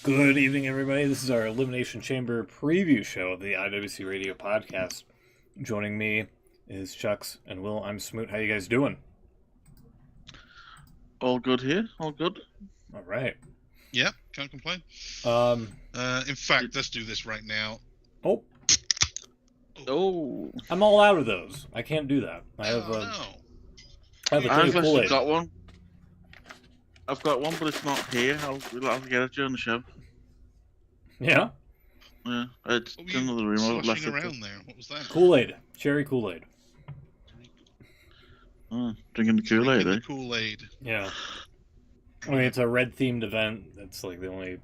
Good evening, everybody. This is our Elimination Chamber preview show of the IWC Radio podcast. Joining me is Chucks and Will. I'm Smoot. How you guys doing? All good here. All good. All right. Yeah, can't complain. In fact, let's do this right now. Oh. I'm all out of those. I can't do that. I have a I've Kool-Aid. got one. I've got one, but it's not here. We'll have to get it during the show. Yeah? Yeah, it's in another room. I've left Sloshing it. around there. What was that? Kool-Aid. Cherry Kool-Aid. Drinking the Kool-Aid, Drinking eh? the Kool-Aid. Yeah. I mean, it's a red-themed event. That's like the only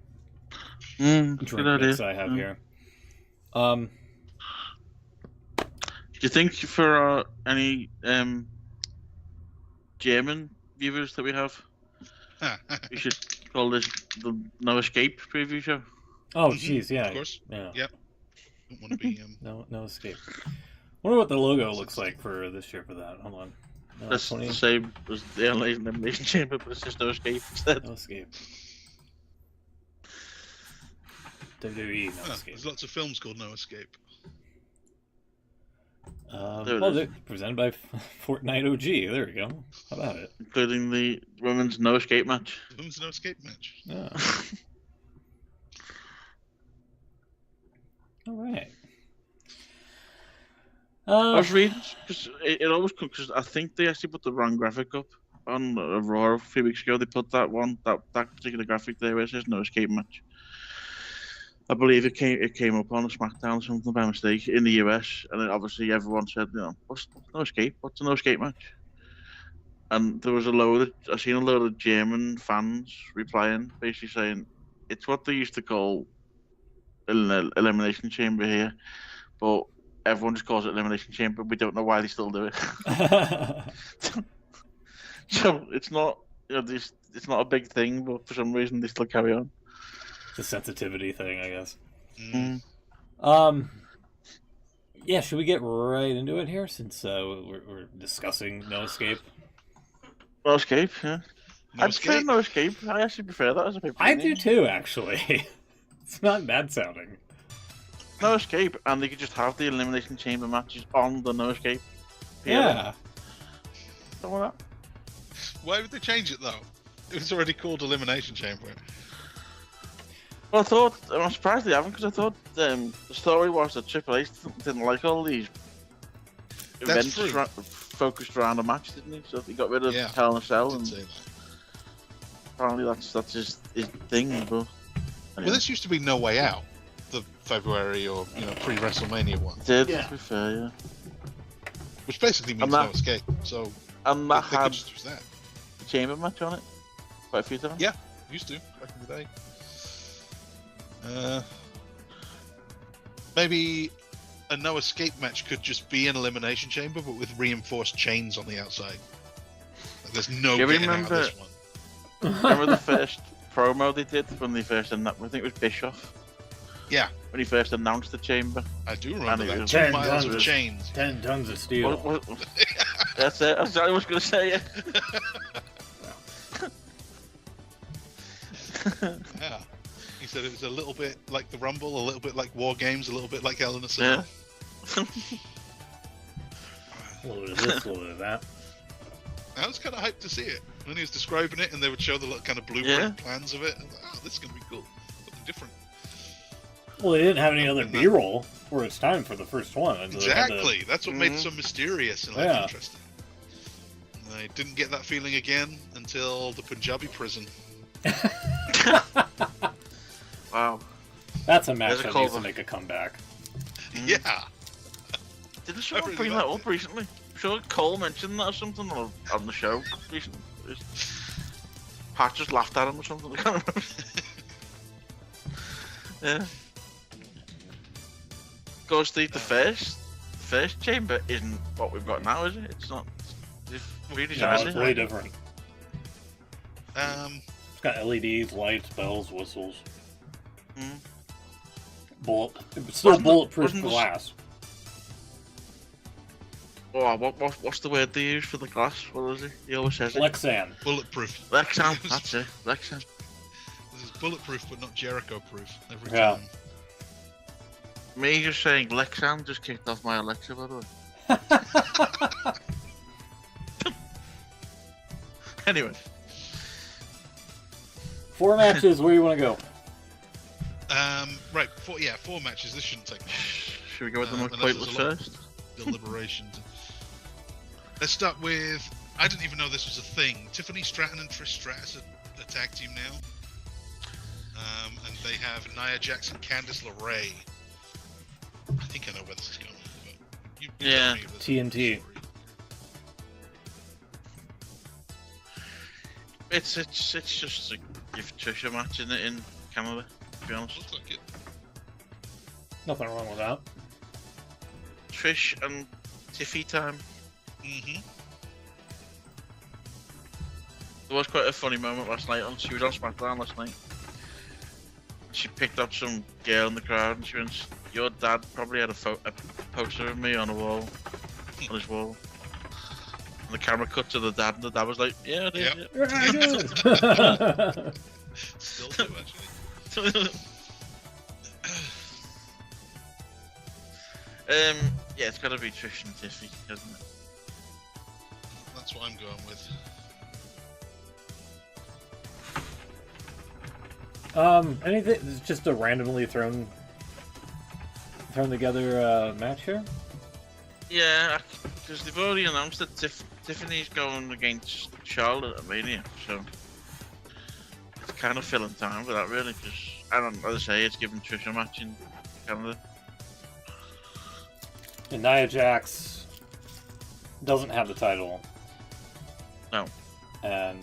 Good drink idea. mix I have here. Do you think for any German viewers that we have, we should call this the No Escape preview show? Oh, jeez, yeah. Of course. Yeah. Yep. Don't want to be. No escape. Wonder what the logo looks like for this year for that. Hold on. That's the same as the Elimination Chamber, but it's just No Escape instead. No escape. WWE, no escape. There's lots of films called No Escape. There it Well, is. they're presented by Fortnite OG. There we go. How about it? Including the women's No Escape match. The Women's No Escape match. Yeah. All right. I was reading because it always comes because I think they actually put the wrong graphic up on Raw a few weeks ago. They put that particular graphic there where it says No Escape match. I believe it came up on a SmackDown or something by mistake in the US, and then obviously everyone said, what's No Escape? What's a No Escape match? And there was I seen a load of German fans replying, basically saying it's what they used to call an Elimination Chamber here, but everyone just calls it Elimination Chamber. We don't know why they still do it. So it's not, it's not a big thing, but for some reason they still carry on. The sensitivity thing, I guess. Mm. Yeah, should we get right into it here since we're discussing No Escape? No Escape, yeah. No I prefer Escape. No Escape. I actually prefer that as a paper. I do too, actually. It's not bad sounding. No Escape, and they could just have the Elimination Chamber matches on the No Escape. Yeah. Something like that. Why would they change it though? It was already called Elimination Chamber. Well, I'm surprised they haven't, because I thought the story was that Triple H didn't like all these That's events true. focused around a match, didn't he? So he got rid of Yeah. Hell in a Cell, Did and say that. apparently that's his thing. But Well, this used to be No Way Out, the February or pre-WrestleMania one, did, Yeah. to be fair, yeah. which basically means And No that- Escape. So And they that could had just use that. the Chamber match on it quite a few times. Yeah. Used to back in the day. Maybe a No Escape match could just be an Elimination Chamber, but with reinforced chains on the outside. Like, there's no Do you getting out of remember- this one. Remember the first promo they did when they first announced? I think it was Bischoff. Yeah. When he first announced the Chamber. I do remember And it that. was 2 10 miles of tons. chains. 10 tons of steel. That's it. That's what I was going to say. Yeah. He said it was a little bit like the Rumble, a little bit like War Games, a little bit like Hell in a Cell. Yeah. A little bit of this, a little bit of that. I was kind of hyped to see it when he was describing it, and they would show the kind of blueprint plans of it. I was like, oh, this is going to be cool. Something different. Well, they didn't have any other B-roll for its time for the first one. And so they had to- Exactly. That's what made it so mysterious and Yeah. interesting. And I didn't get that feeling again until the Punjabi prison. Wow. That's a match There's a that needs to callback. make a comeback. Yeah. Didn't someone really bring like that up recently? I'm sure Cole mentioned that or something on the show recently. Pat just laughed at him or something. I can't remember. Yeah. Because the first chamber isn't what we've got now, is it? It's not. It's really No, nice. it's way different. Um, It's got LEDs, lights, bells, whistles. Mm. It's still Wasn't bulletproof the- glass. Oh, what's the word they use for the glass? What is it? He always says it. Lexan. bulletproof. Lexan. That's it. Lexan. This is bulletproof, but not Jericho-proof every Yeah. time. Me just saying Lexan just kicked off my Alexa, by the way. Anyway. 4 matches. Where you want to go? Right, 4 matches. This shouldn't take long. Should we go with the most unless pointless there's a lot of first? Deliberations. Let's start with. I didn't even know this was a thing. Tiffany Stratton and Trish Stratus are a tag team now. And they have Nia Jax and Candice LeRae. I think I know where this is going. But you Yeah. tell me if this is TNT. a story. It's just a give Trish a match in Canada, to be honest. Looks like it. Nothing wrong with that. Trish and Tiffy time. Mm-hmm. There was quite a funny moment last night. She was on SmackDown last night. She picked up some girl in the crowd and she went, "Your dad probably had a poster of me on a wall, on his wall." And the camera cut to the dad, and the dad was like, "Yeah, I did." Yep. You're not good. Still do, actually. Yeah, it's gotta be Trish and Tiffy, hasn't it? That's what I'm going with. Anything? It's just a randomly thrown together match here. Yeah, because they've already announced that Tiffany's going against Charlotte at Mania, so it's kind of filling time for that, really. Because as I say, it's giving Trish a match in Canada. And Nia Jax doesn't have the title. No. And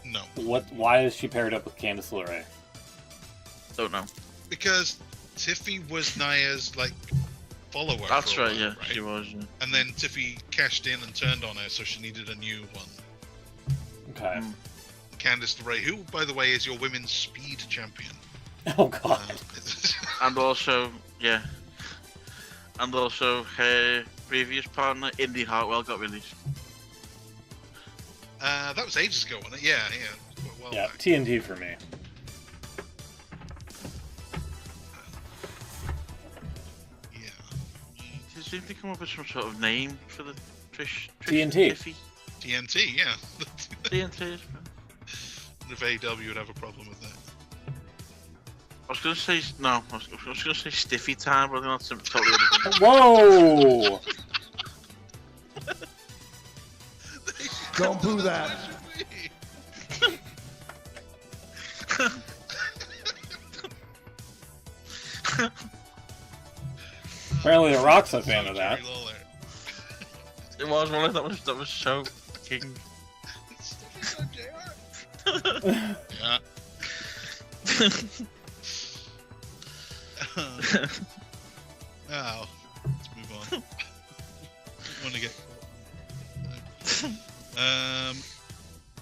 No. why is she paired up with Candice LeRae? Don't know. Because Tiffy was Nia's, like, follower. That's for a right, while, yeah, right? she was. Yeah. And then Tiffy cashed in and turned on her, so she needed a new one. Okay. Mm. Candice LeRae, who, by the way, is your women's speed champion. Oh god. And also, yeah. And also, her previous partner, Indy Hartwell, got released. That was ages ago, wasn't it? Yeah. Well Yeah, back. TNT for me. Yeah. Does anything come up with some sort of name for the Trish TNT. and Tiffy? TNT, yeah. TNT is If AEW would have a problem with that. I was gonna say no. I was gonna say Stiffy time, but that's totally different. Whoa! Don't boo that. Apparently, The Rock's a fan of that. Jerry Lawler. It was one that was so king. Yeah. Oh, let's move on. Want to get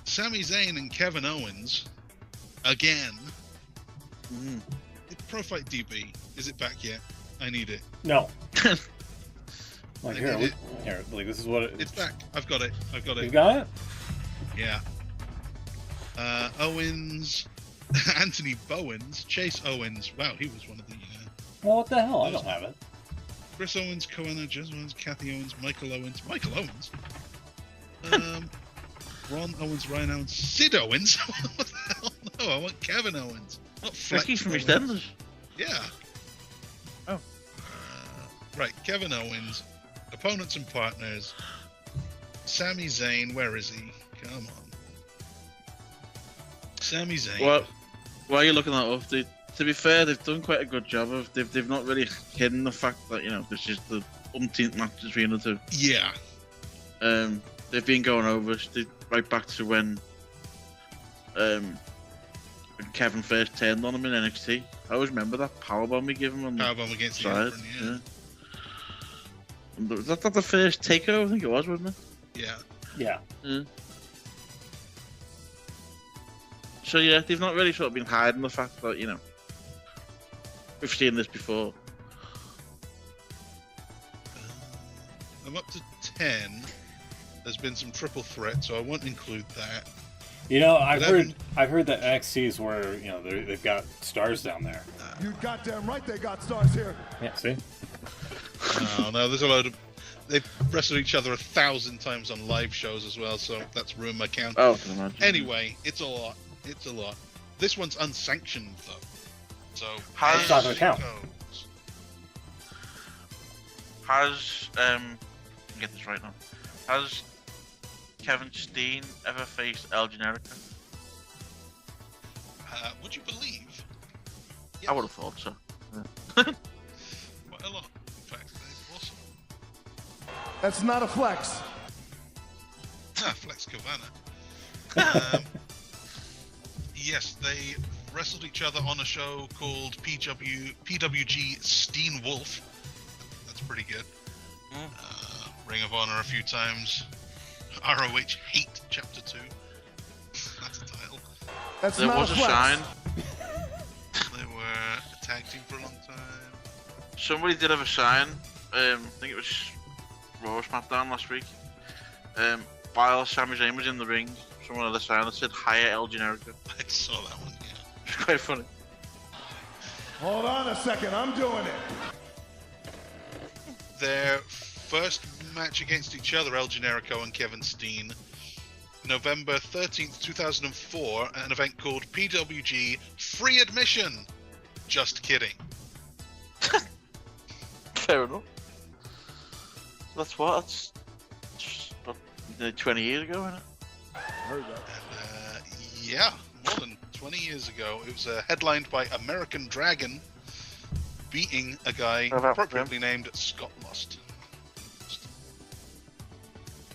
Sami Zayn and Kevin Owens again. Mm. Pro Fight DB, is it back yet? I need it. No. Like I here, need it. here. Like this is what It's back. I've got it. You got it? Yeah. Owens, Anthony Bowens, Chase Owens. Wow, he was one of the. Well, what the hell? I don't have it. Chris Owens, Cohen, Jess Owens, Kathy Owens, Michael Owens. Ron Owens, Ryan Owens, Sid Owens. What the hell? No, I want Kevin Owens. Not Flex Ricky's from Owens. EastEnders. Yeah. Oh. Right, Kevin Owens, opponents and partners. Sami Zayn, where is he? Come on. Sami Zayn. Well, why are you looking that up? To be fair, they've done quite a good job of. They've not really hidden the fact that this is the umpteenth match between the two. Yeah. They've been going over right back to when Kevin first turned on him in NXT. I always remember that powerbomb we gave him on the Powerbomb against the side. apron, yeah. And was that the first takeover? I think it was, wasn't it? Yeah. Yeah. So yeah, they've not really sort of been hiding the fact that we've seen this before. I'm up to 10. There's been some triple threat, so I won't include that. You know, I've heard that NXT is where they've got stars down there. You goddamn right they got stars here. Yeah, see. No, there's a load of. They've wrestled each other 1,000 times on live shows as well, so that's ruined my count. Oh, I can imagine. Anyway, it's a lot. It's a lot. This one's unsanctioned though, so Has- It's not gonna count. goes. Has let me get this right now. Has Kevin Steen ever faced El Generico? Would you believe? I would have thought so. Quite a lot. In fact, that's awesome. That's not a flex. Flex Cavana. Yes, they wrestled each other on a show called PWG Steen Wolf. That's pretty good. Ring of Honor a few times. ROH Hate Chapter 2. That's a title. That's There not was a a flex. shine. They were a tag team for a long time. Somebody did have a sign. I think it was Raw or SmackDown last week. While Sami Zayn was in the ring, someone had a sign that said "Hire El Generico." I saw that one, yeah. It's quite funny. Hold on a second, I'm doing it. Their first match against each other, El Generico and Kevin Steen, November 13th, 2004, at an event called PWG Free Admission. Just kidding. Fair enough. That's what? That's just about 20 years ago, isn't it? Heard that. Yeah, more than 20 years ago. It was headlined by American Dragon beating a guy How about appropriately named Scott Lost.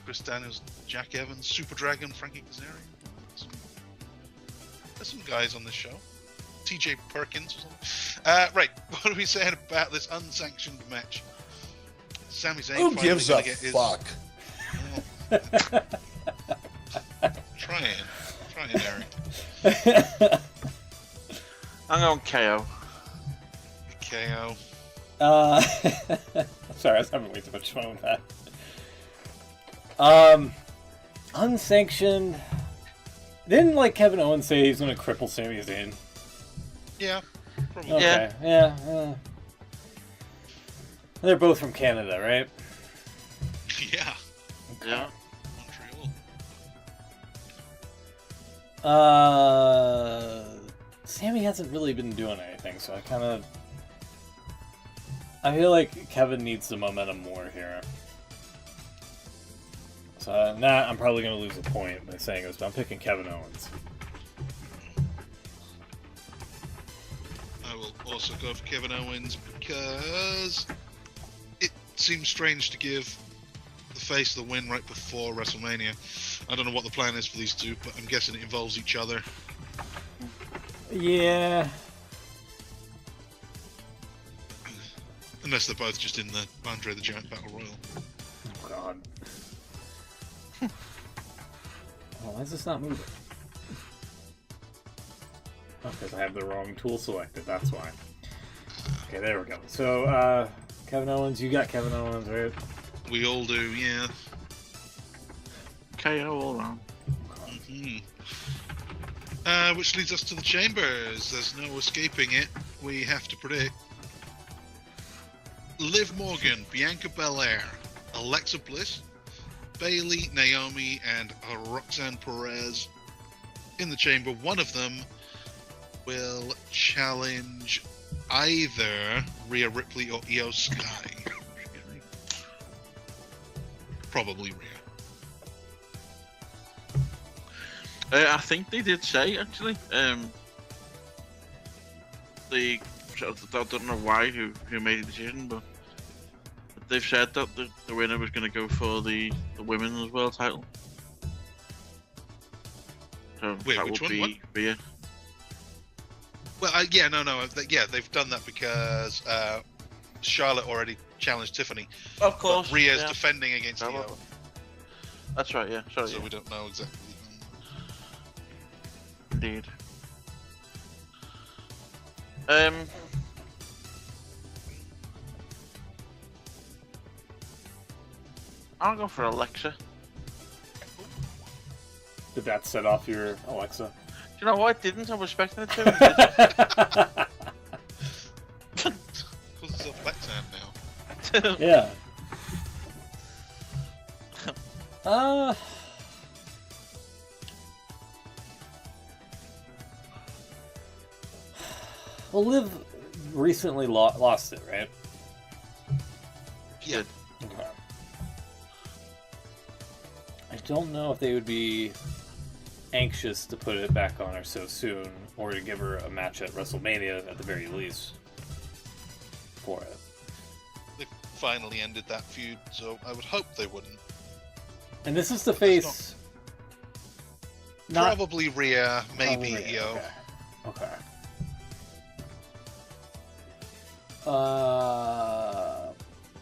Chris Daniels, Jack Evans, Super Dragon, Frankie Kazarian. There's some guys on this show. TJ Perkins or something. Right, what are we saying about this unsanctioned match? Sami Zayn Who finally gives gonna a get his- fuck? Trying, Eric. I'm going KO. KO. Sorry, I was having way too much fun with that. Unsanctioned. Didn't Kevin Owens say he's gonna cripple Sami Zayn? Yeah, probably. Okay, yeah. They're both from Canada, right? Yeah. Yeah. Montreal. Sammy hasn't really been doing anything, so I feel like Kevin needs the momentum more here. So I'm probably going to lose a point by saying this, but I'm picking Kevin Owens. I will also go for Kevin Owens because it seems strange to give the face the win right before WrestleMania. I don't know what the plan is for these two, but I'm guessing it involves each other. Yeah. Unless they're both just in the Andre the Giant Battle Royal. Oh, God. Why is this not moving? Oh, because I have the wrong tool selected, that's why. Okay, there we go. So, Kevin Owens, you got Kevin Owens, right? We all do, yeah. KO all around. Which leads us to the Chambers. There's no escaping it. We have to predict. Liv Morgan, Bianca Belair, Alexa Bliss, Bayley, Naomi, and Roxanne Perez. In the Chamber, one of them will challenge either Rhea Ripley or Io Sky. Probably Rhea. I think they did say actually. I don't know why who made the decision, but they've said that the winner was going to go for the women's world title. So Wait, that which would one? What? be Rhea. Well, yeah, they've done that because Charlotte already challenged Tiffany. Of course. But Rhea's yeah. defending against Probably. Io, That's right. Yeah. Sorry. so yeah. we don't know exactly. Indeed. I'll go for Alexa. Did that set off your Alexa? Do you know what? I didn't. I'm expecting it to. Because it's a flex hand now. Yeah. Well, Liv recently lost it, right? Yeah. Okay. I don't know if they would be anxious to put it back on her so soon, or to give her a match at WrestleMania at the very least for it. They finally ended that feud, so I would hope they wouldn't. And this is the face. Probably Rhea, maybe Rhea, Io. Okay.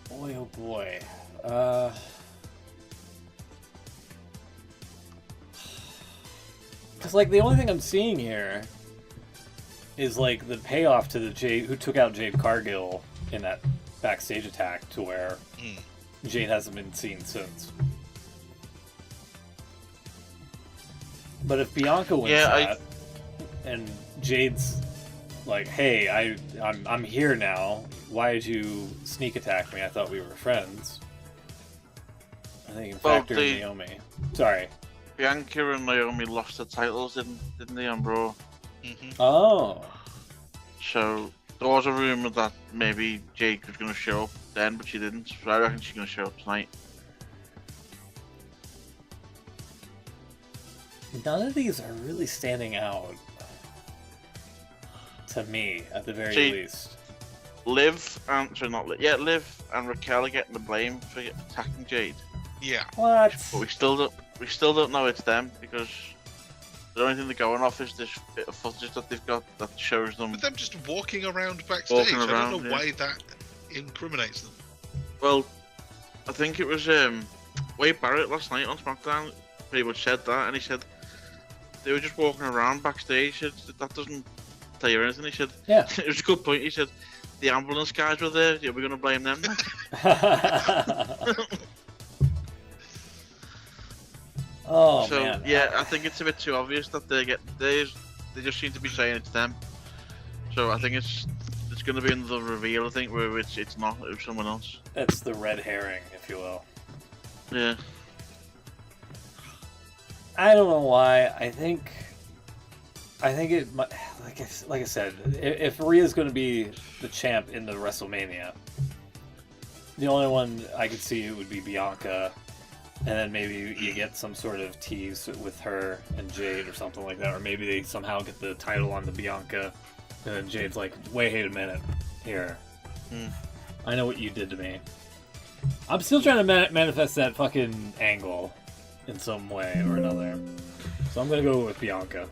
Boy, oh boy. Because, like, the only thing I'm seeing here is, like, the payoff to the Jade, who took out Jade Cargill in that backstage attack, to where Jade hasn't been seen since. But if Bianca wins that, and Jade's like, "Hey, I'm here now. Why did you sneak attack me? I thought we were friends." I think you can factor in Naomi. Sorry. Bianca and Naomi lost the titles, didn't they, on Raw? Mm-hmm. Oh. So there was a rumor that maybe Jade was going to show up then, but she didn't. So I reckon she's going to show up tonight. None of these are really standing out to me, at the very least. Liv and Liv and Raquel are getting the blame for attacking Jade. Yeah. What? But we still don't know it's them, because the only thing they're going off is this bit of footage that they've got that shows them. But them just walking around backstage, I don't know why that incriminates them. Well, I think it was Wade Barrett last night on SmackDown pretty much said that, and he said they were just walking around backstage. He said, that doesn't tell you anything. He said, yeah. It was a good point. He said, the ambulance guys were there. Yeah, we're going to blame them. Oh, so, man. Yeah, I think it's a bit too obvious that they just seem to be saying it's them. So I think it's going to be another reveal, I think, where it's not, it's someone else. That's the red herring, if you will. Yeah. I don't know why. I think it, like I said, if Rhea's going to be the champ in the WrestleMania, the only one I could see would be Bianca, and then maybe you get some sort of tease with her and Jade or something like that, or maybe they somehow get the title on the Bianca, and then Jade's like, wait a minute, here. I know what you did to me. I'm still trying to manifest that fucking angle in some way or another. So I'm gonna go with Bianca.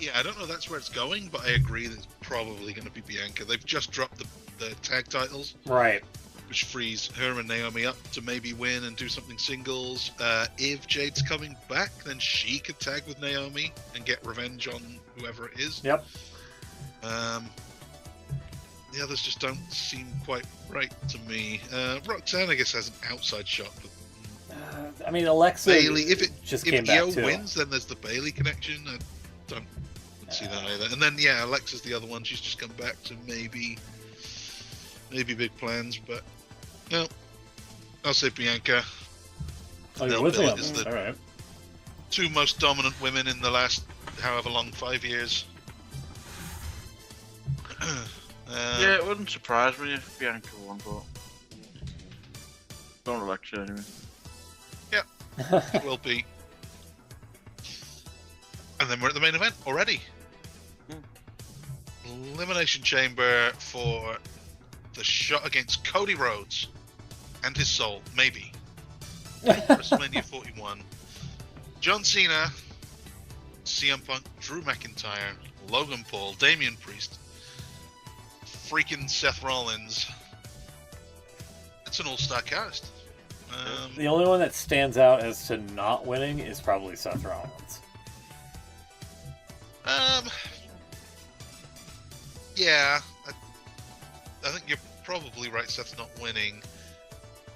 Yeah, I don't know that's where it's going, but I agree that it's probably going to be Bianca. They've just dropped the tag titles. Right. Which frees her and Naomi up to maybe win and do something singles. If Jade's coming back, then she could tag with Naomi and get revenge on whoever it is. Yep. The others just don't seem quite right to me. Roxanne, I guess, has an outside shot. But I mean, Alexa Bailey, if came back Io too. wins, then there's the Bailey connection. I don't see that either. And then, yeah, Alexa's the other one. She's just come back to maybe big plans, but no. I'll say Bianca. Oh, you're They'll with bill me it on as that. the All right. two most dominant women in the last however long, 5 years. Yeah, it wouldn't surprise me if Bianca won, but don't Alexa anyway. It will be. And then we're at the main event already. Elimination Chamber for the shot against Cody Rhodes and his soul, maybe. WrestleMania 41. John Cena, CM Punk, Drew McIntyre, Logan Paul, Damian Priest, freaking Seth Rollins. It's an all-star cast. The only one that stands out as to not winning is probably Seth Rollins. Yeah, I think you're probably right. Seth's not winning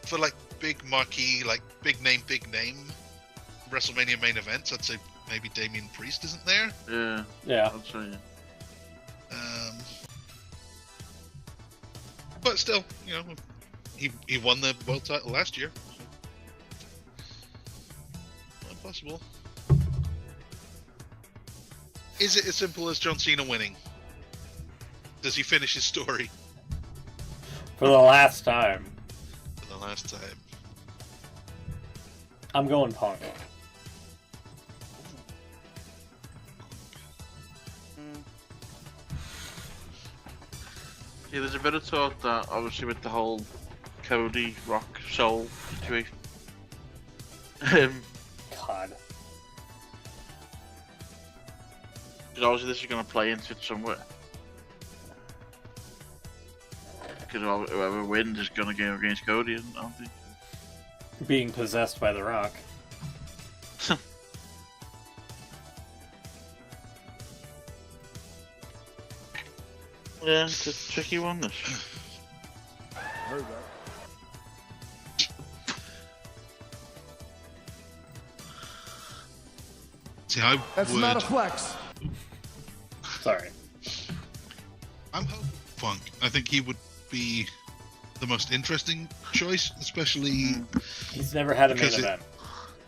for like big marquee, like big name WrestleMania main events. I'd say maybe Damian Priest isn't there. Yeah. I'll show you. But still, you know, he won the world title last year. So not possible. Is it as simple as John Cena winning? Does he finish his story For the last time. for the last time? I'm going Punk. Yeah, there's a bit of talk that obviously with the whole Cody Rock Soul situation. God. Because obviously this is going to play into it somewhere. Because whoever wins is going to go against Cody, aren't they? Being possessed by The Rock. Yeah, it's a tricky one, this. Heard that. See, I That's would. not a flex. Sorry. I'm hoping Punk. I think he would be the most interesting choice, especially He's never had a main Because event.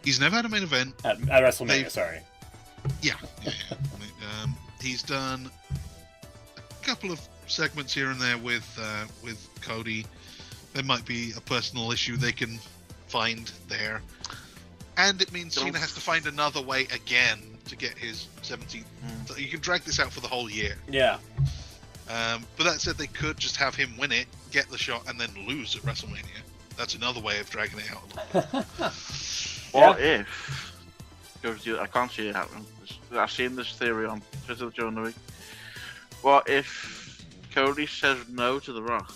he's never had a main event. At WrestleMania, They- sorry. Yeah. He's done a couple of segments here and there with Cody. There might be a personal issue they can find there, and it means Cena has to find another way again to get his 17th. So you can drag this out for the whole year. Yeah. But that said, they could just have him win it, get the shot, and then lose at WrestleMania. That's another way of dragging it out. What if? I can't see it happen. I've seen this theory on Twitter during the week. What if Cody says no to The Rock?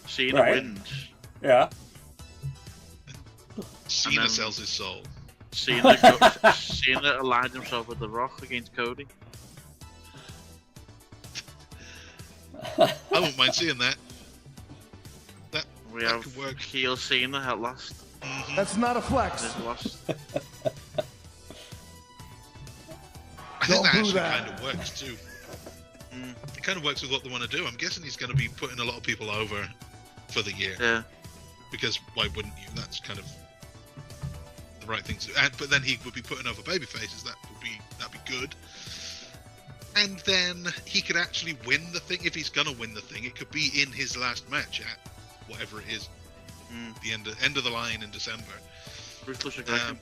Cena Right. wins. Yeah. Cena then- sells his soul. Cena aligned himself with The Rock against Cody. I wouldn't mind seeing that. We That have could work. heel Cena at last. That's not a flex. This last. I think Don't that do actually that. kind of works too. It kind of works with what they want to do. I'm guessing he's going to be putting a lot of people over for the year. Yeah. Because why wouldn't you? That's kind of the right thing to do. But then he would be putting over baby faces. That'd be good. And then he could actually win the thing. If he's gonna win the thing, it could be in his last match at whatever it is, the end of the line in December. Ruthless Aggression.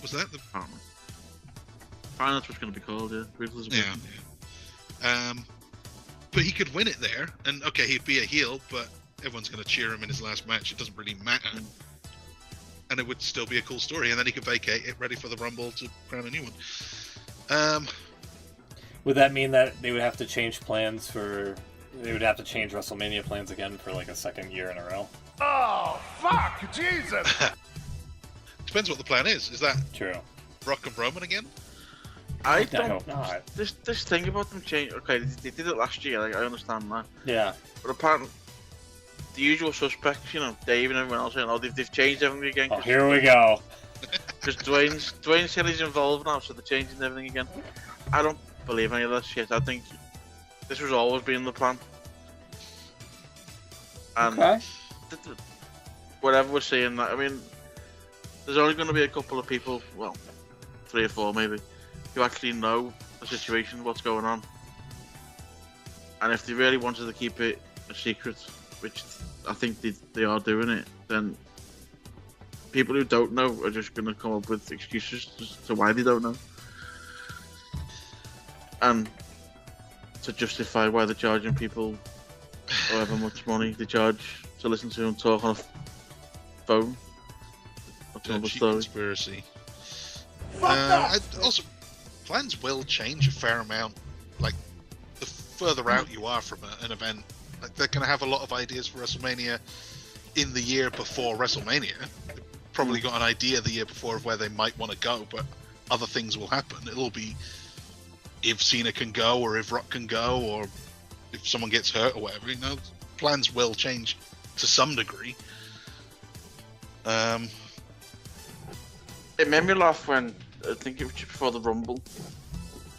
Was that the? I don't know. I know that's what's going to be called, yeah. Ruthless Yeah. Aggression. But he could win it there, and okay, he'd be a heel, but everyone's going to cheer him in his last match. It doesn't really matter. And it would still be a cool story, and then he could vacate it, ready for the Rumble to crown a new one. Would that mean that they would have to change plans for... They would have to change WrestleMania plans again for like a second year in a row? Oh, fuck! Jesus! Depends what the plan is. Is that True. Rock and Roman again? I I don't. hope not. This thing about them change. Okay, they did it last year. Like, I understand that. Yeah. But apparently, the usual suspects, you know, Dave and everyone else, saying, "Oh, they've changed everything again." Oh, here we go. Because Dwayne said he's involved now, so they're changing everything again. I don't believe any of that shit. I think this was always been the plan. And Okay. whatever we're seeing, that I mean, there's only going to be a couple of people, well, 3 or 4 maybe, who actually know the situation, what's going on. And if they really wanted to keep it a secret, which I think they are doing it, then people who don't know are just going to come up with excuses as to why they don't know. And to justify why they're charging people however much money they charge to listen to them talk on a phone. That's another Cheap story. conspiracy. Fuck that! Also, plans will change a fair amount. Like, the further out you are from an event, like they're going to have a lot of ideas for WrestleMania in the year before WrestleMania. They've probably got an idea the year before of where they might want to go, but other things will happen. It'll be if Cena can go, or if Rock can go, or if someone gets hurt or whatever, plans will change to some degree. It made me laugh when, I think it was just before the Rumble,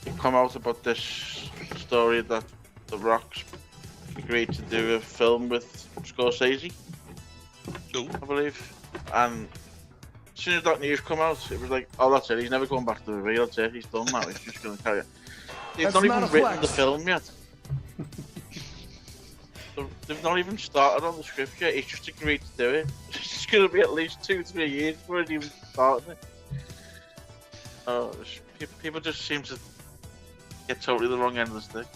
it come out about this story that The Rock's agreed to do a film with Scorsese, Ooh. I believe. And as soon as that news come out, it was like, oh, that's it, he's never going back to the real, that's it, he's done that, he's just going to carry it. They've not even written the film yet. They've not even started on the script yet, he's just agreed to do it. It's going to be at least 2-3 years before it even started it. People just seem to get totally the wrong end of the stick.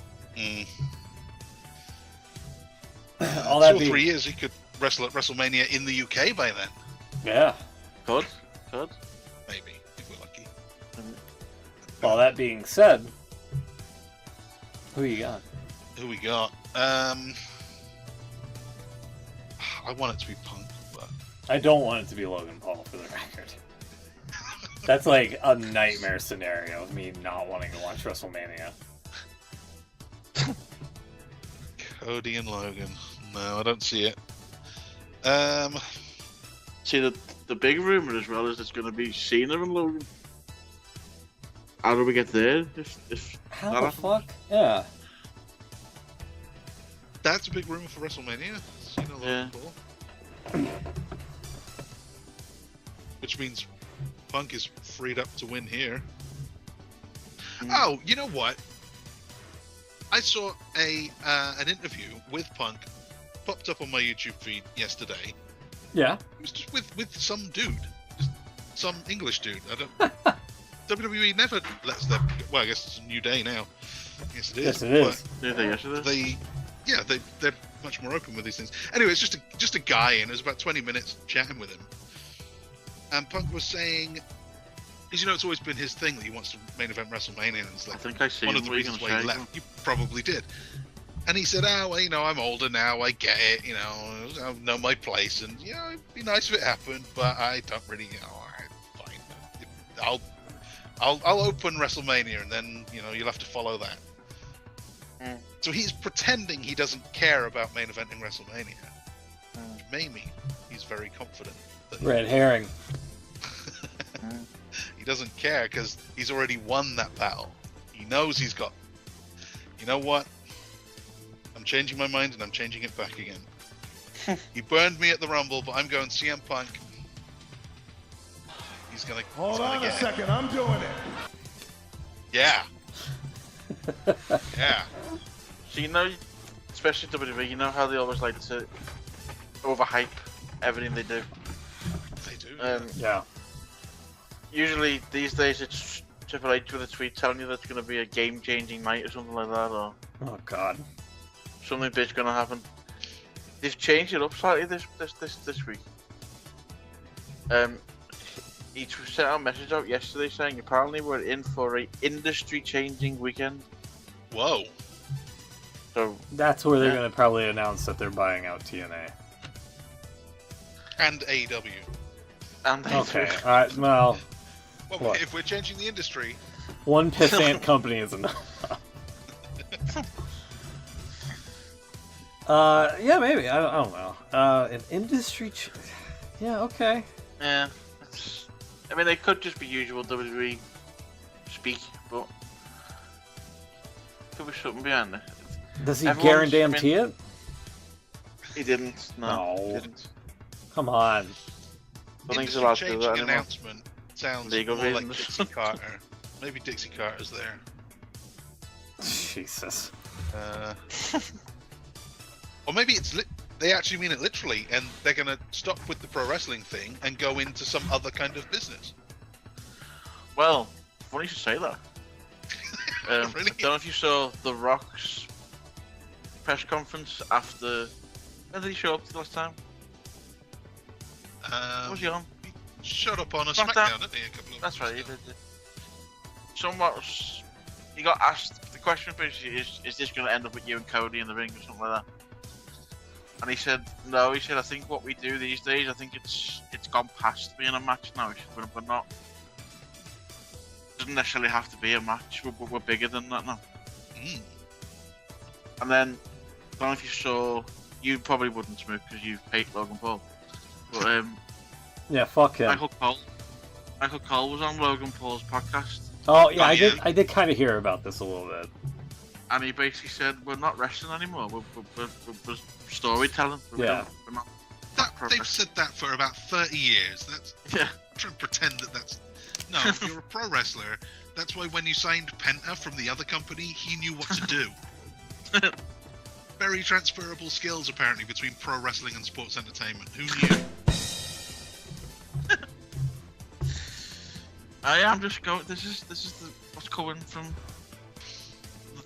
All that 2 or 3 years, he could wrestle at WrestleMania in the UK by then. Yeah. Could. Maybe, if we're lucky. All that being said, who you got? Who we got? I want it to be Punk, but I don't want it to be Logan Paul, for the record. That's like a nightmare scenario of me not wanting to watch WrestleMania. Cody and Logan. No, I don't see it. See, the big rumor as well is it's going to be Cena and Logan. How do we get there? How the fuck? Yeah. That's a big rumor for WrestleMania. Cena, Logan Paul. Which means Punk is freed up to win here. Oh, you know what? I saw an interview with Punk popped up on my YouTube feed yesterday. Yeah. It was just with some dude, just some English dude. I don't. WWE never lets them. Well, I guess it's a new day now. Yes, it is. Yes, it is. They're much more open with these things. Anyway, it's just a guy, and it was about 20 minutes chatting with him. And Punk was saying, because it's always been his thing that he wants to main event WrestleMania, and it's like I think I see one of the reasons why he left. You probably did. And he said, "Oh, well, I'm older now. I get it. I know my place, and it'd be nice if it happened, but I don't really. Fine. I'll open WrestleMania, and then you'll have to follow that." So he's pretending he doesn't care about main eventing WrestleMania. Maybe he's very confident. Red herring. He doesn't care because he's already won that battle. He knows he's got. You know what? I'm changing my mind and I'm changing it back again. He burned me at the Rumble, but I'm going CM Punk. He's gonna. Hold on a second, I'm doing it. Yeah. Yeah. So especially WWE, how they always like to overhype everything they do. They do. Yeah. Usually these days it's Triple H with a tweet telling you that's going to be a game-changing night or something like that, or Oh God. something big's going to happen. They've changed it up slightly this week. He sent a message out yesterday saying apparently we're in for a industry-changing weekend. Whoa. So That's where they're going to probably announce that they're buying out TNA. And AEW. And Okay. All right. Well, Well, What? if we're changing the industry, one pissant company is enough. Yeah, maybe. I don't know. An industry. Yeah. Okay. yeah, I mean they could just be usual WWE speak, but could be something behind it. Does he Everyone's- guarantee it? He didn't. No. No. He didn't. Come on. I think he's industry allowed to do changing that anymore. announcement sounds Legal more like reasons. Dixie Carter. Maybe Dixie Carter's there. Jesus. Or maybe they actually mean it literally, and they're going to stop with the pro wrestling thing and go into some other kind of business. Well, funny you should say that. Really? I don't know if you saw The Rock's press conference after. When did he show up the last time? What was he on? He showed up on a SmackDown. SmackDown, didn't he? A couple of That's weeks right. ago. He got asked. The question basically is this going to end up with you and Cody in the ring or something like that? And he said no. He said I think what we do these days, I think it's gone past being a match now. He said, we're not. Doesn't necessarily have to be a match. We're bigger than that now. And then, I don't know if you saw, you probably wouldn't, Smoke, because you hate Logan Paul. But Yeah, fuck him. Michael Cole was on Logan Paul's podcast. Oh yeah, Oh, yeah. I did kind of hear about this a little bit. And he basically said, we're not wrestling anymore, we're storytelling. Yeah. We're not They've said that for about 30 years. Yeah. Trying to pretend that's... No, you're a pro wrestler. That's why when you signed Penta from the other company, he knew what to do. Very transferable skills, apparently, between pro wrestling and sports entertainment. Who knew? I'm just going. This is what's coming from.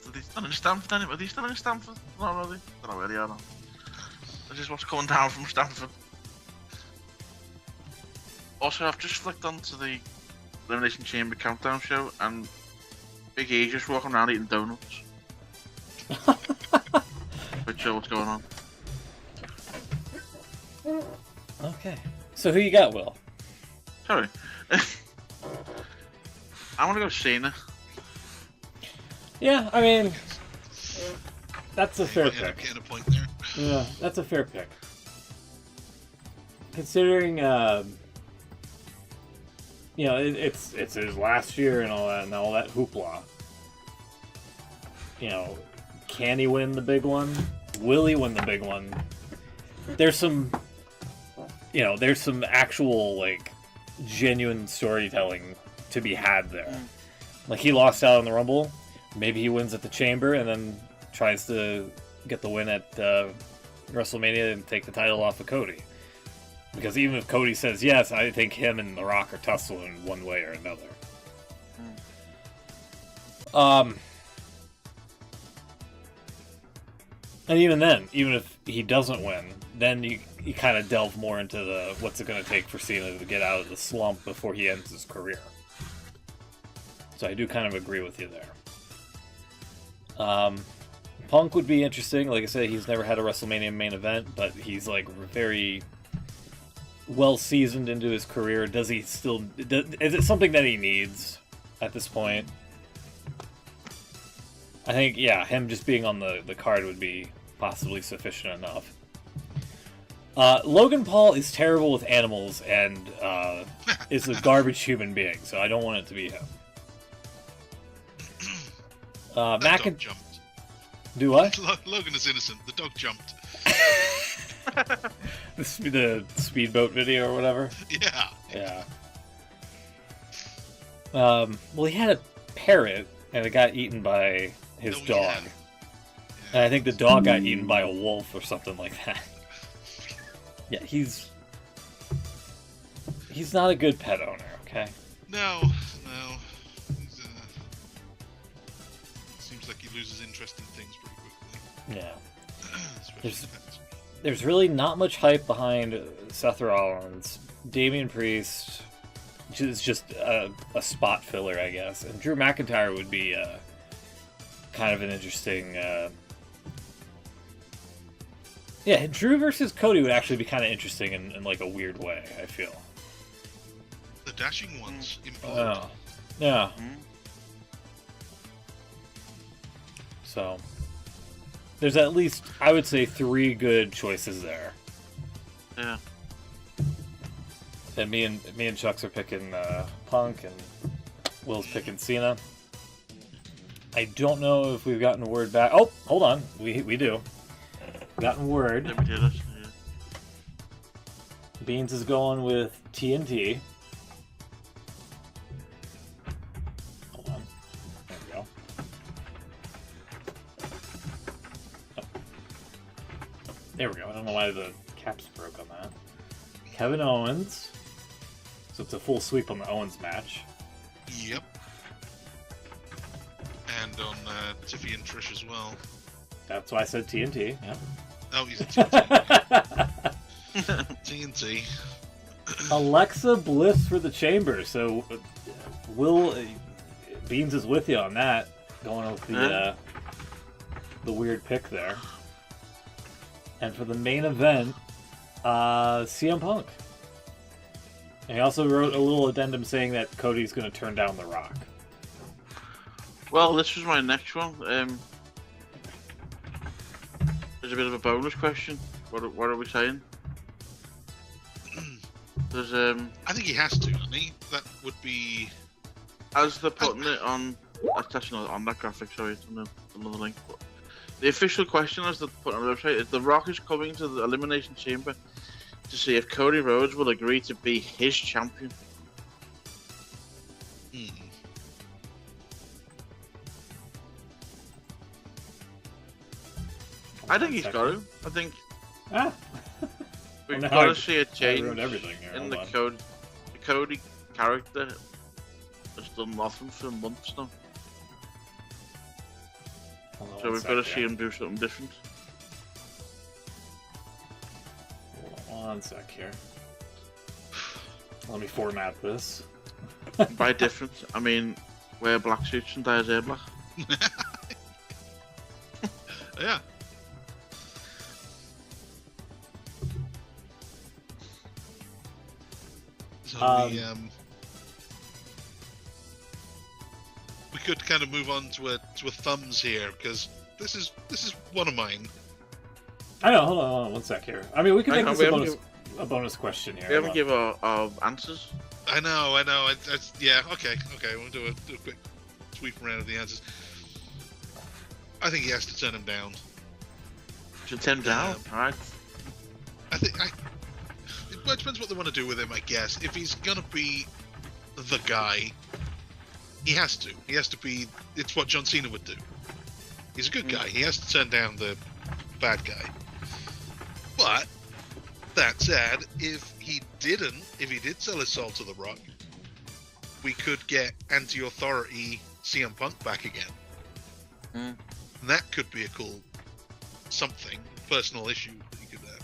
Are they still in Stamford? Are they still in Stamford? Not really. I don't know where they are now. This is what's coming down from Stamford. Also, I've just flicked onto the Elimination Chamber countdown show, and Big E just walking around eating donuts. Not sure what's going on. Okay. So who you got, Will? Sorry. I want to go Cena. Yeah, I mean, that's a fair Might end up pick. getting a point there. Yeah, that's a fair pick. Considering, you know, it's his last year and all that hoopla. You know, can he win the big one? Will he win the big one? There's some, you know, there's some actual, like, genuine storytelling to be had there. Like, he lost out on the Rumble. Maybe he wins at the Chamber and then tries to get the win at WrestleMania and take the title off of Cody. Because even if Cody says yes, I think him and The Rock are tussling one way or another. And even then, even if he doesn't win, then you kind of delve more into the what's it going to take for Cena to get out of the slump before he ends his career. So I do kind of agree with you there. Punk would be interesting. Like I said, he's never had a WrestleMania main event, but he's like very well seasoned into his career. Does he still? Is it something that he needs at this point? I think, yeah, him just being on the card would be possibly sufficient enough. Logan Paul is terrible with animals and is a garbage human being, so I don't want it to be him. That dog jumped. Do what? Logan is innocent. The dog jumped. The speedboat video or whatever? Yeah. Yeah. Well, he had a parrot, and it got eaten by his dog. Yeah. And I think the dog got eaten by a wolf or something like that. Yeah, he's not a good pet owner, okay? No. He's, seems like he loses interest in things pretty quickly. Yeah. Especially pets. There's really not much hype behind Seth Rollins. Damian Priest is just a spot filler, I guess. And Drew McIntyre would be kind of an interesting... Yeah, Drew versus Cody would actually be kind of interesting in like a weird way, I feel. The dashing ones implode. Oh. Yeah. So, there's at least, I would say, 3 good choices there. Yeah. And me and Chucks are picking Punk, and Will's picking Cena. I don't know if we've gotten word back. Oh, hold on, we do. Gotten word. Yeah, we did it. Yeah. Beans is going with TNT. Hold on. There we go. Oh. There we go. I don't know why the caps broke on that. Kevin Owens. So it's a full sweep on the Owens match. Yep. And on Tiffy and Trish as well. That's why I said TNT. Yep. Oh, he's a TNT. TNT. Alexa Bliss for the Chamber. So, Will Beans is with you on that. Going with the weird pick there. And for the main event, CM Punk. And he also wrote a little addendum saying that Cody's going to turn down The Rock. Well, this was my next one. There's a bit of a bonus question. What are we saying? There's I think he has to. I mean, that would be. as they're putting it on. That's actually not on that graphic. Sorry, it's on another link. But the official question, as they put on the website, is: The Rock is coming to the Elimination Chamber to see if Cody Rhodes will agree to be his champion. I think he's got to. I think we've got to see a change in the Cody. The Cody character has done nothing for months now. So we've got to see him do something different. One sec here. Let me format this. By different, I mean wear black suits and dye his hair black. Yeah. So we could kind of move on to a thumbs here, because this is one of mine. I know. Hold on, one sec here. I mean, we can make this a bonus question here. We haven't given our answers. I know. Yeah. Okay. We'll do a quick sweep around of the answers. I think he has to turn him down. To turn him down, right? It depends what they want to do with him, I guess. If he's gonna be the guy, he has to. He has to be. It's what John Cena would do. He's a good guy. He has to turn down the bad guy. But that said, if he did sell his soul to The Rock, we could get anti-authority CM Punk back again. And that could be a cool personal issue that you could bring up.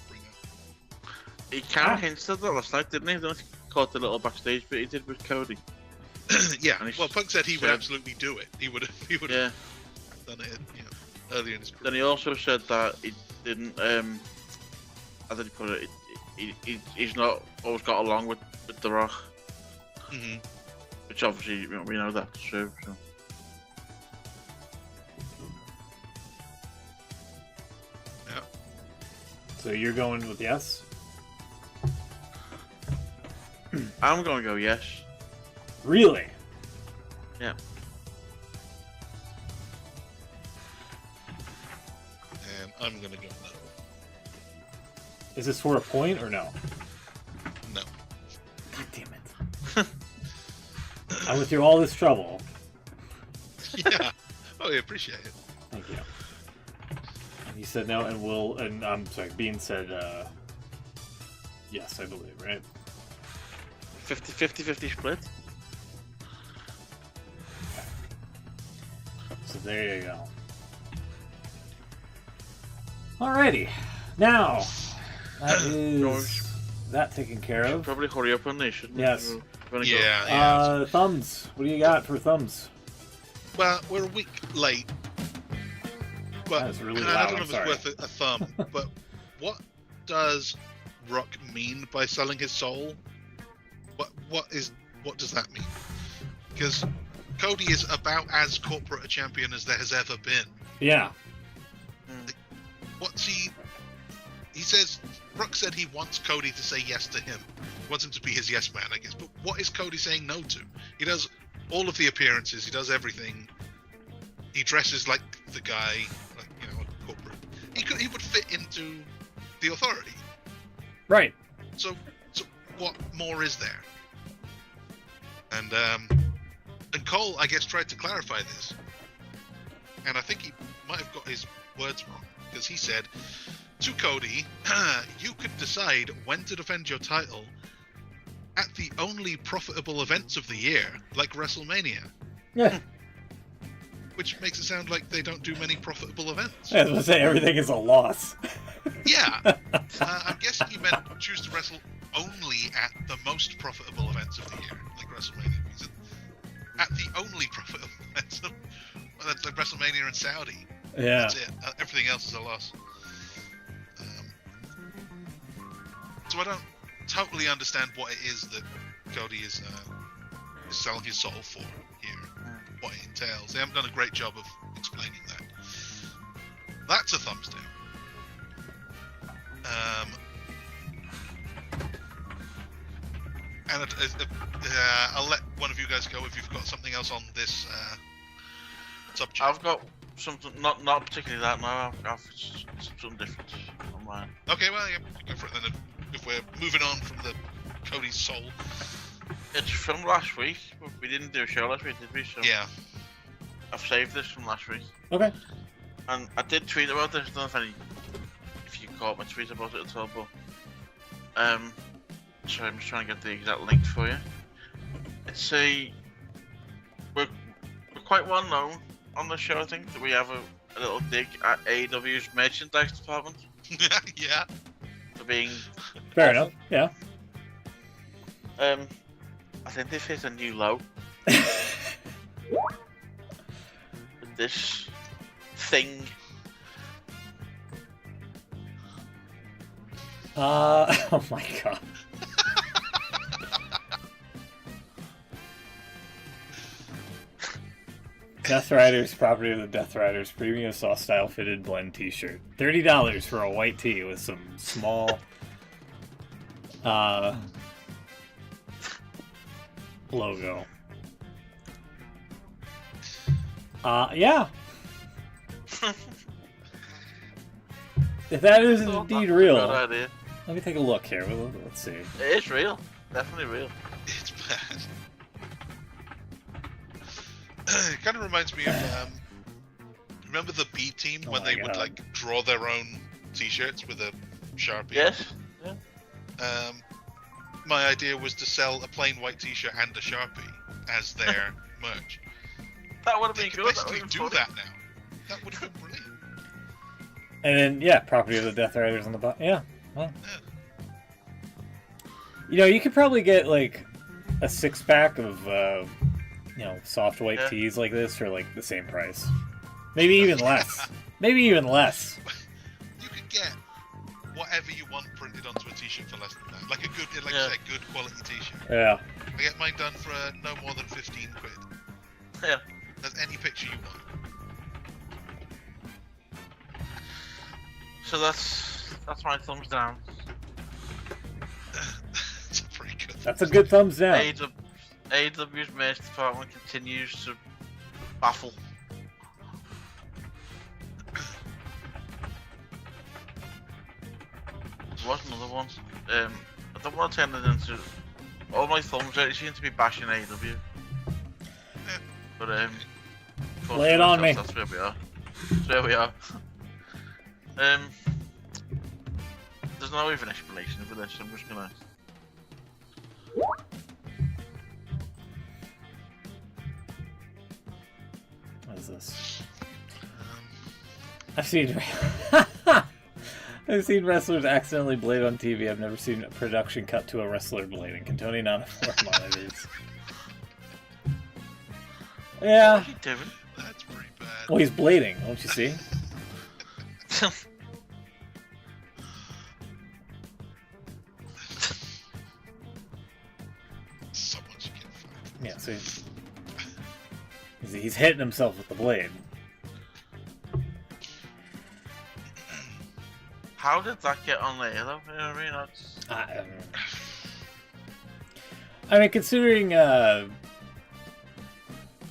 He kind of hinted at that last night, didn't he? Don't he caught the little backstage bit he did with Cody? Yeah. Well, Punk said he would absolutely do it. He would have done it, earlier in his career. Then he also said that he didn't. How did he put it? He's not always got along with The Rock. Mm-hmm. Which obviously we know that's true. So. Yeah. So you're going with yes? I'm gonna go yes. Really? Yeah. And I'm gonna go no. Is this for a point or no? No. God damn it. I went through all this trouble. Yeah. Oh, I appreciate it. Thank you. And he said no, and I'm sorry, Bean said yes, I believe, right? 50 split. So there you go. Alrighty. Now, that is that taken care of. Probably hurry up on this, shouldn't we? Yes. Yeah. Thumbs. What do you got for thumbs? Well, we're a week late. But That's really I loud. don't know if it's worth a thumb, but what does Rock mean by selling his soul? What does that mean? Because Cody is about as corporate a champion as there has ever been. Yeah. What's he says, Rock said he wants Cody to say yes to him. He wants him to be his yes man, I guess. But what is Cody saying no to? He does all of the appearances. He does everything. He dresses like the guy, corporate. He would fit into the Authority. Right. So what more is there? And Cole, I guess, tried to clarify this. And I think he might have got his words wrong, because he said to Cody, you could decide when to defend your title at the only profitable events of the year, like WrestleMania. Yeah. Which makes it sound like they don't do many profitable events. I was going to say, everything is a loss. Yeah. I'm guessing you meant choose to wrestle only at the most profitable events of the year, like WrestleMania. At the only profitable events, that's like WrestleMania and Saudi. Yeah. That's it. Everything else is a loss. So I don't totally understand what it is that Cody is selling his soul for here. What it entails. They haven't done a great job of explaining that. That's a thumbs down. And I'll let one of you guys go if you've got something else on this subject. I've got something, not particularly that. No, I've something different on mine. Okay, well, yeah, go for it then. If we're moving on from the Cody's soul. It's from last week. We didn't do a show last week, did we? So Yeah. I've saved this from last week. Okay. And I did tweet about this. I don't know if you caught my tweet about it at all, but sorry, I'm just trying to get the exact link for you. It's we're quite well known on the show. I think that we have a little dig at AEW's merchandise department Yeah. for being Fair awful. enough. Yeah. I think they've hit a new low. With this thing. Oh my god. Death Riders, property of the Death Riders, premium soft style fitted blend t-shirt. $30 for a white tee with some small logo. Yeah. If that is indeed real, Good idea. let me take a look here. Let's see. It is real. Definitely real. It's bad. It kind of reminds me of remember the B Team Oh when my they would God. like draw their own T-shirts with a Sharpie. Yes. Yeah. My idea was to sell a plain white T-shirt and a Sharpie as their merch. That would have They been could good. basically do that now. That would have been brilliant. And then, yeah, property of the Death Riders on the bottom. Yeah. Well. You know, you could probably get, like, a six-pack of, soft white Yeah. tees like this for, like, the same price. Maybe even less. Maybe even less. You could get whatever you want printed onto a T-shirt for less than that. Like a good, like Yeah. you say, good quality T-shirt. Yeah. I get mine done for no more than 15 quid. Yeah. That's any picture you want. So that's my thumbs down. It's a pretty good. That's a good thumbs down. AEW's merch department continues to baffle. There was another one. I don't want to turn it into. All my thumbs out seem to be bashing AEW. But Lay it on me. That's where we are. That's where we are. There's no even explanation for this. I'm just gonna. What is this? I've seen wrestlers accidentally blade on TV. I've never seen a production cut to a wrestler blading. Can Tony not afford monitors? Yeah. What are you doing? That's pretty bad. Well, he's blading, don't you see? Someone should get fired. Yeah, so he's hitting himself with the blade. How did that get on there though? You know what I mean? That's... I mean, considering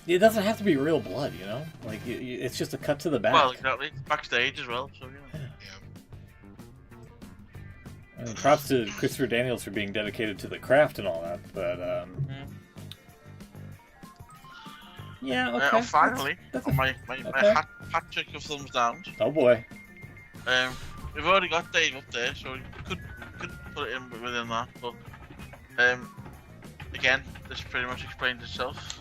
it doesn't have to be real blood, you know? Like, it's just a cut to the back. Well, exactly. Backstage as well, so you know. Yeah. I mean, props to Christopher Daniels for being dedicated to the craft and all that, but yeah, okay. Finally, That's on my okay. hat trick of thumbs down. Oh boy. We've already got Dave up there, so we could put it in within that. But again, this pretty much explains itself.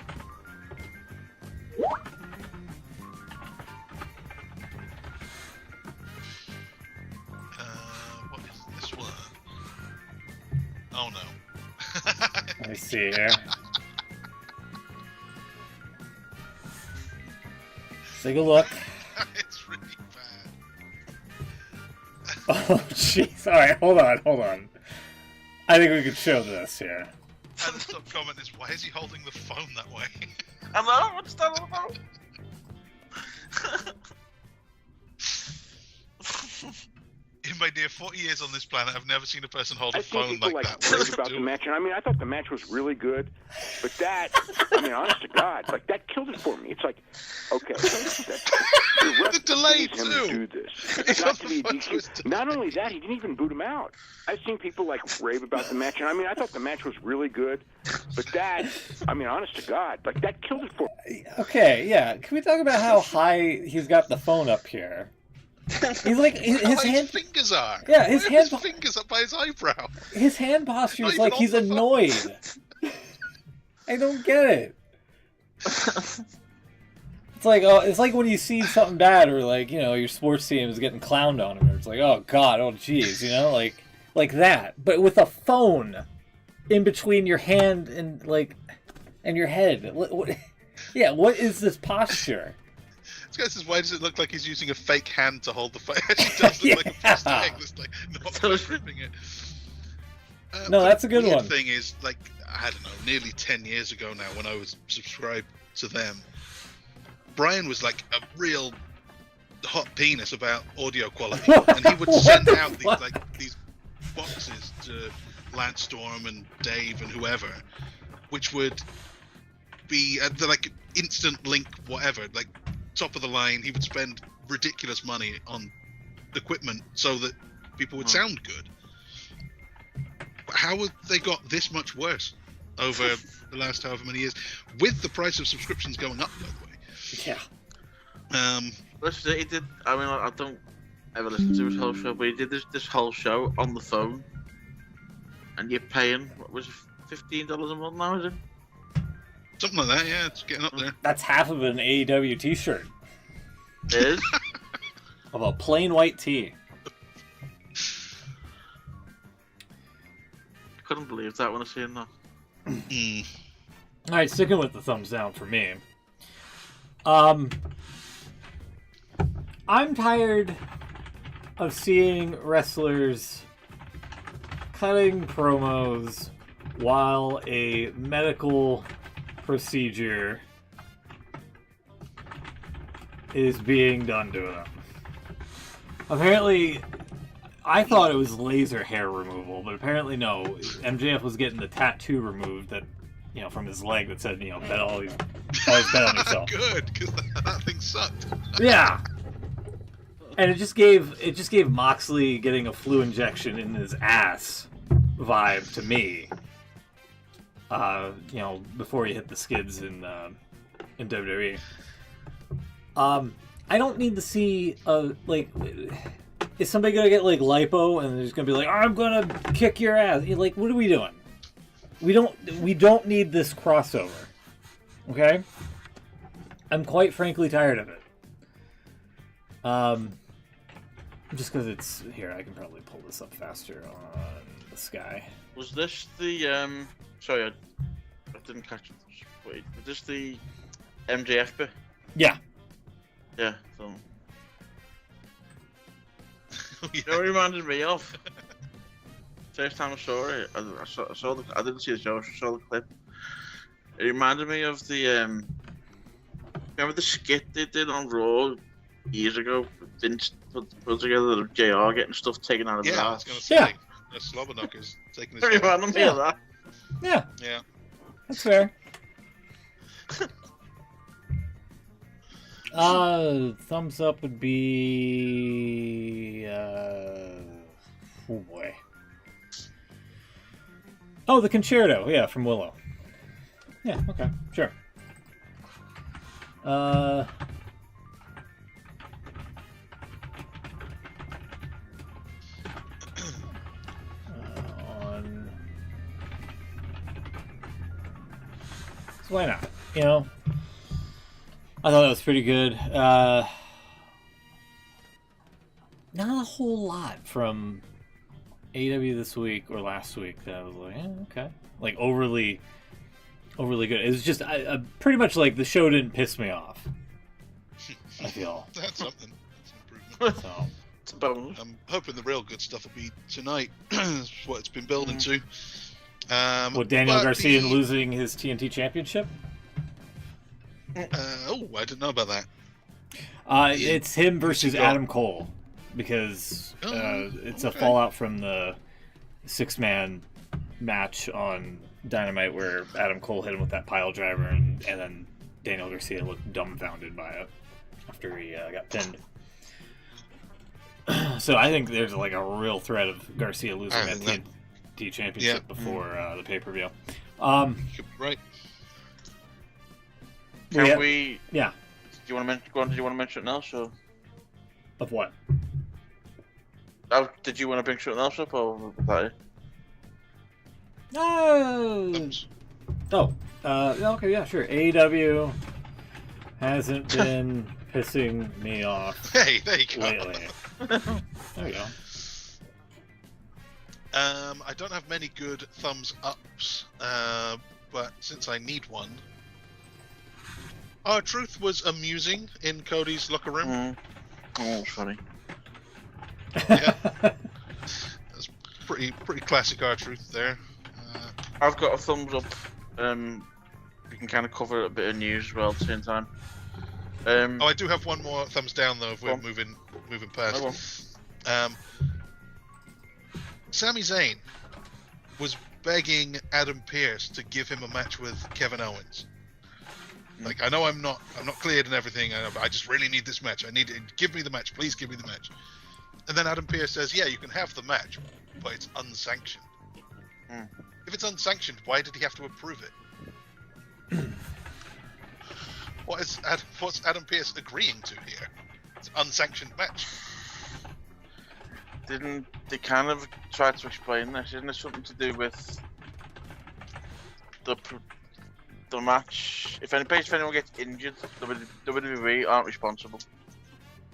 What is this one? Oh no. Let me see here. Take a look. It's really bad. Oh, jeez. Alright, hold on. I think we could show this here. And the sub comment is, why is he holding the phone that way? I know, what's that all about? in my near 40 years on this planet, I've never seen a person hold a I've seen phone people like like that. rave about the match, and I mean, I thought the match was really good, but that, I mean, honest to God, like that killed it for me. It's like, okay, The delay him too. to do this. It's Not to be a not the DQ. first Not only that, he didn't even boot him out. I've seen people like rave about the match, and I mean, I thought the match was really good, but that, I mean, honest to God, like that killed it for me. Okay, yeah. Can we talk about how high he's got the phone up here? He's like his How hand. his fingers are. Yeah, his Why are hand- His fingers up by his eyebrow. His hand posture Not is even like on he's the phone. annoyed. I don't get it. It's like when you see something bad, or like, you know, your sports team is getting clowned on, or it's like, oh god, oh jeez, you know, like that, but with a phone in between your hand and your head. Yeah, what is this posture? This guy says, why does it look like he's using a fake hand to hold the phone? It actually does look like a plastic egg that's like not gripping it. No, that's a good weird one. Thing is, like, I don't know, nearly 10 years ago now, when I was subscribed to them, Brian was like a real hot penis about audio quality, and he would send out these boxes to Lance Storm and Dave and whoever, which would be the like instant link, whatever, like top of the line. He would spend ridiculous money on equipment so that people would sound good. But how have they got this much worse over the last however many years, with the price of subscriptions going up, by the way? Yeah. Listen, he did. I mean, I don't ever listen to his whole show, but he did this whole show on the phone, and you're paying, what was it, $15 a month now, is it? Something like that, yeah. It's getting up there. That's half of an AEW t-shirt. It is. Of a plain white tee. Couldn't believe that when I seen that. Alright, sticking with the thumbs down for me. I'm tired of seeing wrestlers cutting promos while a medical procedure is being done to them. Apparently, I thought it was laser hair removal, but apparently no. MJF was getting the tattoo removed that, you know, from his leg that said, you know, bet always bet on yourself. Good, because that thing sucked. Yeah. And it just gave Moxley getting a flu injection in his ass vibe to me. You know, before he hit the skids in WWE. I don't need to see is somebody gonna get like lipo and they're just gonna be like, I'm gonna kick your ass? Like, what are we doing? We don't need this crossover. Okay? I'm quite frankly tired of it. Just because it's here, I can probably pull this up faster on the Sky. Was this the Sorry, I didn't catch it. Wait, was this the MJF bit? Yeah. Yeah. So. Yeah. You know what it reminded me of? First time I saw it, I saw the. I didn't see the show. I saw the clip. It reminded me of the. Remember the skit they did on Raw years ago? Vince put together of JR getting stuff taken out of his Yeah, I was ass. going to say, Yeah. a slobberknocker's taking his It reminded me of that. Yeah. Yeah. That's fair. Thumbs up would be oh boy. Oh, the concerto, yeah, from Willow. Yeah, okay, sure. On. So why not? You know, I thought that was pretty good. Not a whole lot from AEW this week or last week that I was like, okay, like overly good. It was just I pretty much like the show didn't piss me off. I feel That's something. That's an improvement. so. It's a bonus. I'm hoping the real good stuff will be tonight. That's what it's been building to. What, Daniel but Garcia losing his TNT championship? Oh, I didn't know about that. It's him versus got- Adam Cole. because it's a okay. fallout from the 6-man match on Dynamite where Adam Cole hit him with that pile driver, and then Daniel Garcia looked dumbfounded by it after he got pinned. So I think there's like a real threat of Garcia losing that TNT championship before the pay-per-view. Could be right. Can we? Yeah. Do you want to mention? Go on. Did you want to mention something else? Or? Of what? Did you want to bring something else up, or was that it? Okay, yeah, sure. AEW hasn't been pissing me off. Hey, there you go. Lately. There you go. I don't have many good thumbs ups, but since I need one, R-Truth was amusing in Cody's locker room. Oh, funny. Yeah, that's pretty classic R-Truth there. I've got a thumbs up. We can kind of cover a bit of news as well at the same time. I do have one more thumbs down though. If we're moving past. Sami Zayn was begging Adam Pearce to give him a match with Kevin Owens. Like, I know I'm not cleared and everything. I just really need this match. I need it. Give me the match, please. Give me the match. And then Adam Pearce says, "Yeah, you can have the match, but it's unsanctioned." If it's unsanctioned, why did he have to approve it? What's Adam Pearce agreeing to here? It's an unsanctioned match. Didn't they kind of try to explain this? Isn't it something to do with the match? If anyone gets injured, WWE aren't responsible.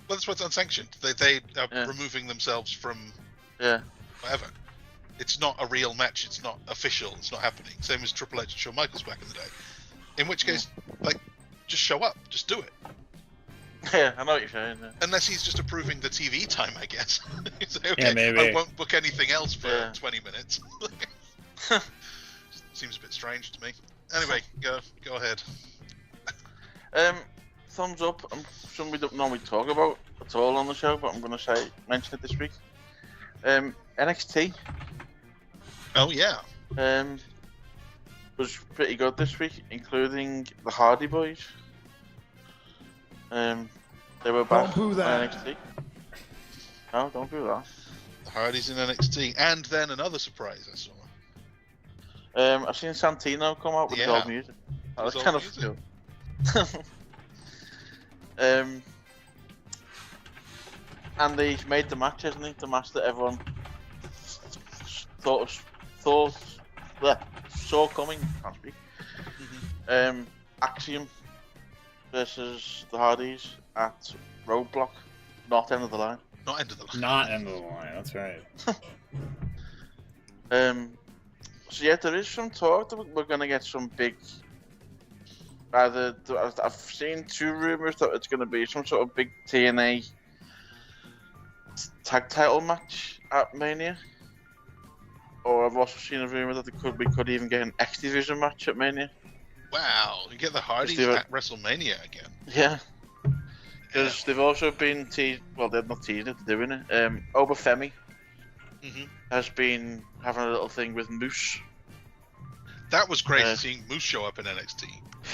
Well, that's what's unsanctioned. They are removing themselves from whatever. It's not a real match. It's not official. It's not happening. Same as Triple H and Shawn Michaels back in the day. In which case, like, just show up. Just do it. Yeah, I know what you're saying. Yeah. Unless he's just approving the TV time, I guess. Say, okay, yeah, maybe. I won't book anything else for 20 minutes. Seems a bit strange to me. Anyway, go ahead. Thumbs up. Something we don't normally talk about at all on the show, but I'm going to mention it this week. NXT. Oh yeah. Was pretty good this week, including the Hardy Boys. They were back Don't boo that. in NXT. No, don't do that. The Hardys in NXT, and then another surprise I saw. I've seen Santino come out with his old music. That was kind of cool. And they made the match, hasn't he? The match that everyone saw coming. Can't speak. Axiom versus the Hardys at Roadblock. Not end of the line. Not end of the line. Not end of the line. That's right. So yeah, there is some talk that we're gonna get some big. I've seen 2 rumors that it's gonna be some sort of big TNA tag title match at Mania. Or I've also seen a rumor that we could even get an X Division match at Mania. Wow, you get the Hardys at WrestleMania again. Yeah. Because they've also been teased. Well, they're not teasing it, they're doing it. Obafemi has been having a little thing with Moose. That was crazy seeing Moose show up in NXT.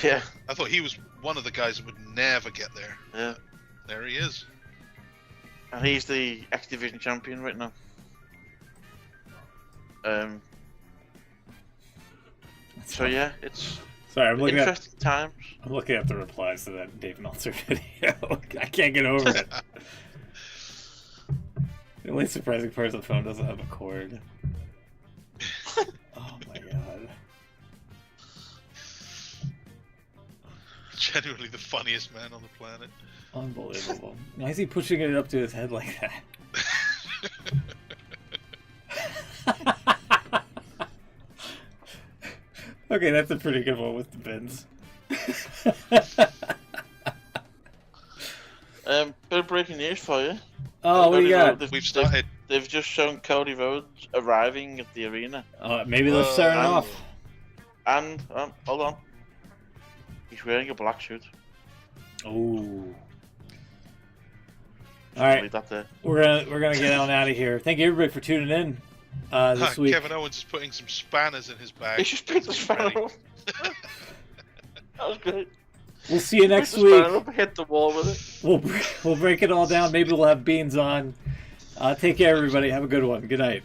Yeah. I thought he was one of the guys that would never get there. Yeah. There he is. And he's the X Division champion right now. So yeah, it's Sorry, I'm looking interesting times. I'm looking at the replies to that Dave Meltzer video. I can't get over it. The only surprising part is the phone doesn't have a cord. Oh my god. Genuinely the funniest man on the planet. Unbelievable. Why is he pushing it up to his head like that? Okay, that's a pretty good one with the bins. Bit of breaking news for you. Oh, what do you got? We've started. They've just shown Cody Rhodes arriving at the arena. Maybe they're starting off. And, hold on. He's wearing a black suit. Oh. All right. Leave that there. We're gonna get on out of here. Thank you everybody for tuning in this week. Kevin Owens is putting some spanners in his bag. He just picked the spanner ready. up. That was good. We'll see you next Picked the week. spanner up, hit the wall with it. We'll break it all down. Maybe we'll have Beans on. Take care, everybody. Have a good one. Good night.